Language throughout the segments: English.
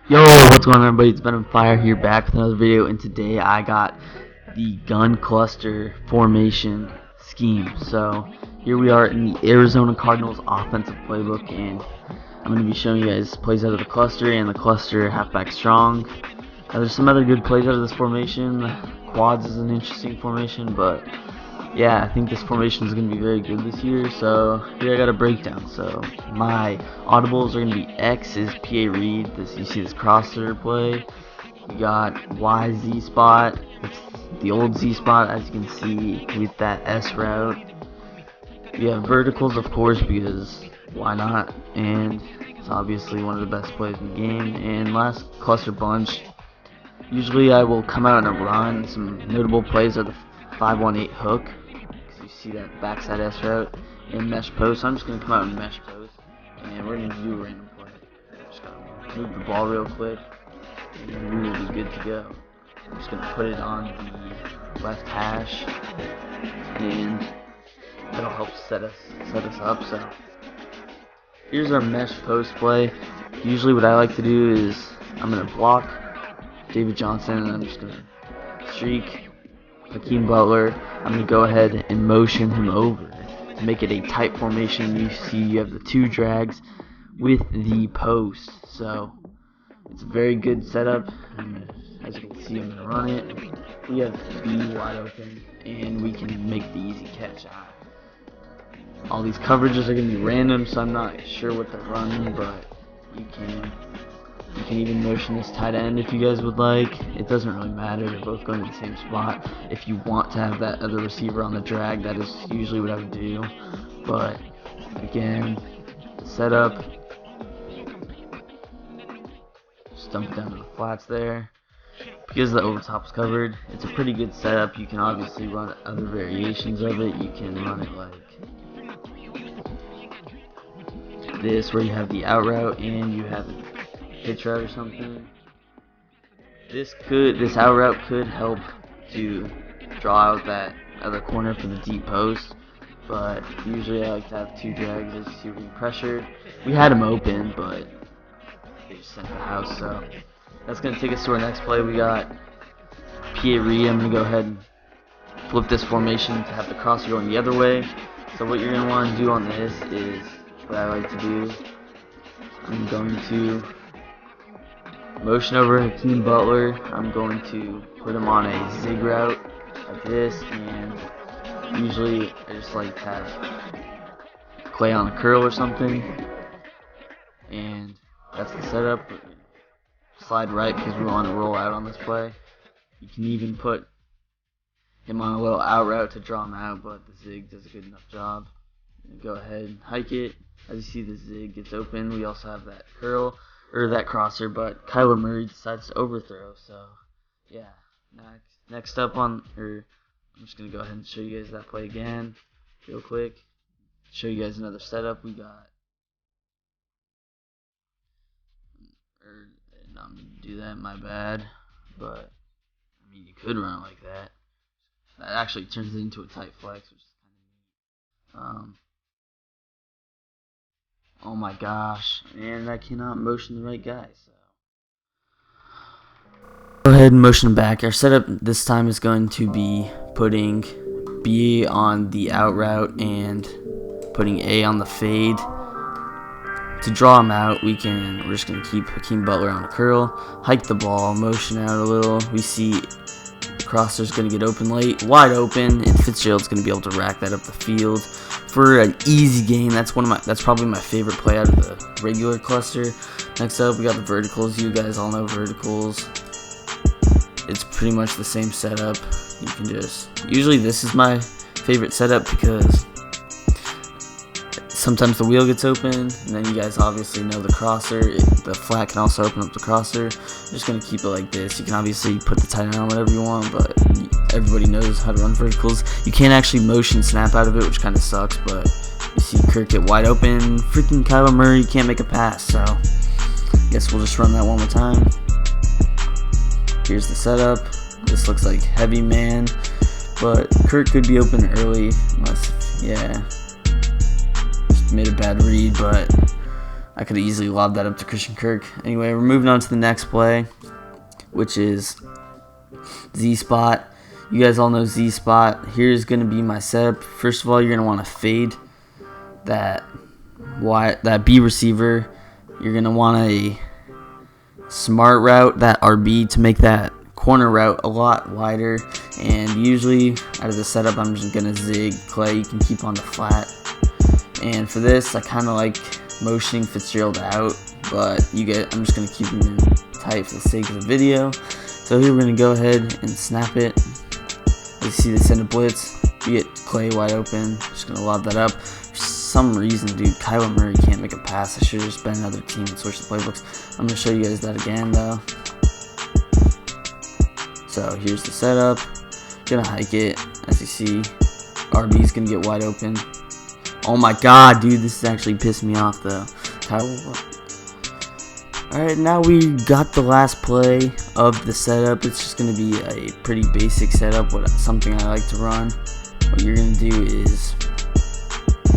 Yo, what's going on, everybody? It's Venom Fire here, back with another video, and today I got the gun cluster formation scheme. So here we are in the Arizona Cardinals offensive playbook, and I'm going to be showing you guys plays out of the cluster and the cluster halfback strong. There's some other good plays out of this formation. Quads is an interesting formation, but yeah, I think this formation is going to be very good this year. So here I got a breakdown. So my audibles are going to be X is PA read. You see this crosser play. We got Y Z spot. It's the old Z spot, as you can see with that S route. We have verticals, of course, because why not? And it's obviously one of the best plays in the game. And last cluster bunch. Usually I will come out and run. Some notable plays are the 518 hook. You see that backside S route and mesh post. I'm just going to come out and mesh post, and we're going to do a random play. Just got to move the ball real quick, and we will be good to go. I'm just going to put it on the left hash, and that'll help set us up. So here's our mesh post play. Usually what I like to do is I'm going to block David Johnson, and I'm just going to streak Hakeem Butler. I'm going to go ahead and motion him over to make it a tight formation. You see you have the two drags with the post, so it's a very good setup. And as you can see, I'm going to run it. We have B wide open, and we can make the easy catch out. All these coverages are going to be random, so I'm not sure what they're running, but you can even motion this tight end if you guys would like. It doesn't really matter. They're both going to the same spot. If you want to have that other receiver on the drag, that is usually what I would do. But again, setup. Just dump it down to the flats there. Because the overtop is covered, it's a pretty good setup. You can obviously run other variations of it. You can run it like this, where you have the out route and you have pitch route or something. This out route could help to draw out that other corner for the deep post, but usually I like to have two drags as you see we're getting pressured. We had him open, but they just sent the house. So that's gonna take us to our next play. We got PA read. I'm gonna go ahead and flip this formation to have the crosser going the other way. So what you're gonna want to do on this is what I like to do. I'm going to motion over Hakeem Butler. I'm going to put him on a zig route like this, and usually I just like to have Clay on a curl or something, and that's the setup. Slide right because we want to roll out on this play. You can even put him on a little out route to draw him out, but the zig does a good enough job. Go ahead and hike it. As you see, the zig gets open. We also have that curl, or that crosser, but Kyler Murray decides to overthrow. So yeah, next up I'm just gonna go ahead and show you guys that play again real quick. Show you guys another setup. We got, I'm gonna do that, my bad, but I mean you could run it like that. That actually turns it into a tight flex, which is kind of neat. Oh my gosh, and I cannot motion the right guy, so go ahead and motion him back. Our setup this time is going to be putting B on the out route and putting A on the fade. To draw him out, we're just going to keep Hakeem Butler on a curl, hike the ball, motion out a little. We see the crosser's going to get open late, wide open, and Fitzgerald's going to be able to rack that up the field for an easy game. That's probably my favorite play out of the regular cluster. Next up, we got the verticals. You guys all know verticals. It's pretty much the same setup. You can usually this is my favorite setup because sometimes the wheel gets open, and then you guys obviously know the crosser. The flat can also open up the crosser. I'm just going to keep it like this. You can obviously put the tight end on whatever you want, but everybody knows how to run verticals. You can't actually motion snap out of it, which kind of sucks, but you see Kirk get wide open. Freaking Kyler Murray can't make a pass, so I guess we'll just run that one more time. Here's the setup. This looks like heavy man, but Kirk could be open early unless, yeah, just made a bad read, but I could have easily lobbed that up to Christian Kirk. Anyway, we're moving on to the next play, which is Z-spot. You guys all know Z-spot. Here's going to be my setup. First of all, you're going to want to fade that B receiver. You're going to want a smart route, that RB, to make that corner route a lot wider. And usually out of the setup, I'm just going to zig Clay. You can keep on the flat. And for this, I kind of like motioning Fitzgerald out, but I'm just going to keep him in tight for the sake of the video. So here we're going to go ahead and snap it. As you see, they send a blitz. You get Clay wide open. Just going to lob that up. For some reason, dude, Kyler Murray can't make a pass. I should have just been another team and switched the playbooks. I'm going to show you guys that again, though. So here's the setup. Going to hike it. As you see, RB's going to get wide open. Oh my god, dude, this is actually pissing me off, though. Alright, now we got the last play of the setup. It's just going to be a pretty basic setup, something I like to run. What you're going to do is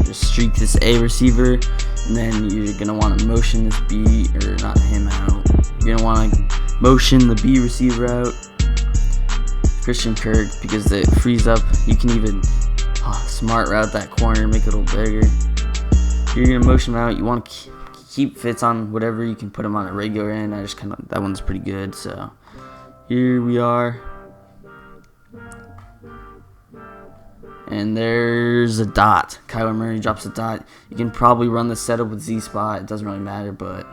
just streak this A receiver, and then you're going to want to motion this B, or not him out. You're going to want to motion the B receiver out, Christian Kirk, because it frees up. You can even smart route that corner, make it a little bigger. You're going to motion him out. You want to keep Fitz on whatever you can put him on a regular end. That one's pretty good. So here we are, and there's a dot. Kyler Murray drops a dot. You can probably run the setup with Z-spot. It doesn't really matter, but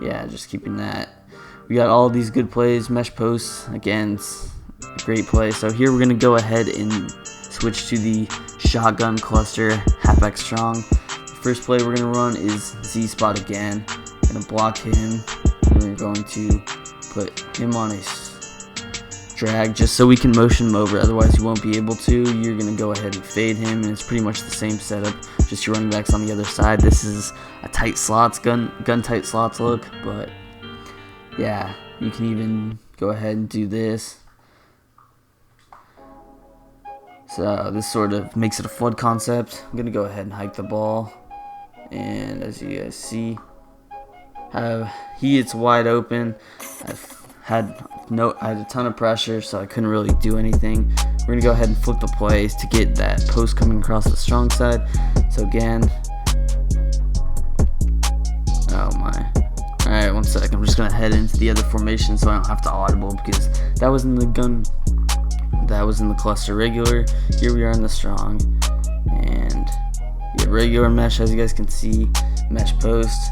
yeah, just keeping that. We got all these good plays. Mesh posts, again, it's a great play. So here we're going to go ahead and switch to the shotgun cluster, halfback strong. First play we're going to run is Z-spot again. We're going to block him. We're going to put him on a drag just so we can motion him over. Otherwise you won't be able to. You're going to go ahead and fade him, and it's pretty much the same setup, just your running backs on the other side. This is a tight slots, gun tight slots look, but yeah, you can even go ahead and do this. So this sort of makes it a flood concept. I'm going to go ahead and hike the ball. And as you guys see, it's wide open. I had a ton of pressure, so I couldn't really do anything. We're going to go ahead and flip the plays to get that post coming across the strong side. So again, oh my. Alright, 1 sec. I'm just going to head into the other formation so I don't have to audible, because that was in the gun. That was in the cluster regular. Here we are in the strong, and you have regular mesh, as you guys can see, mesh post.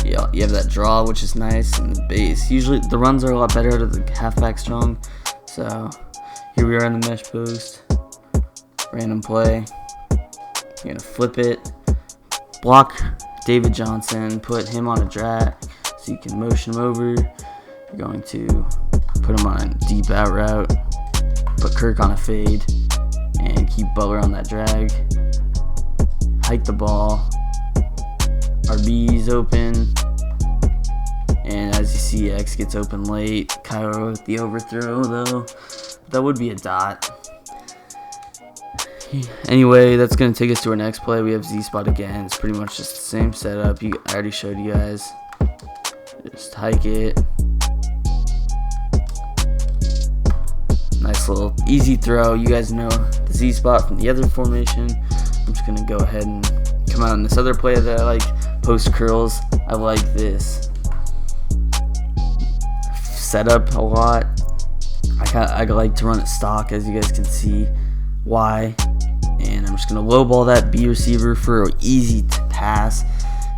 You have that draw, which is nice, and the base. Usually the runs are a lot better out of the halfback strong. So here we are in the mesh post. Random play. You're gonna flip it, block David Johnson, put him on a drag so you can motion him over. You're going to put him on a deep out route. Put Kirk on a fade and keep Butler on that drag. Hike the ball. RB's open, and as you see, X gets open late. Kyler with the overthrow, though. That would be a dot. Anyway, that's going to take us to our next play. We have Z-spot again. It's pretty much just the same setup. I already showed you guys. Just hike it. Nice little easy throw. You guys know the Z-spot from the other formation. I'm just going to go ahead and come out on this other play that I like. Post curls. I like this setup a lot. I like to run it stock, as you guys can see. Y. And I'm just going to lowball that B receiver for an easy pass.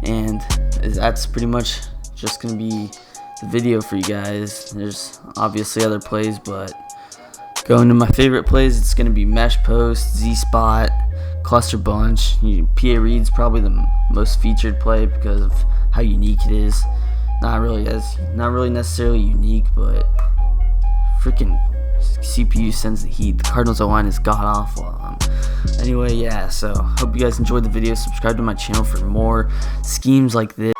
And that's pretty much just going to be the video for you guys. There's obviously other plays, but going to my favorite plays, it's going to be mesh post, Z-spot, cluster bunch. PA Reed's probably the most featured play because of how unique it is. Not really necessarily unique, but freaking CPU sends the heat. The Cardinals O-line is god awful. Anyway, yeah, so hope you guys enjoyed the video. Subscribe to my channel for more schemes like this.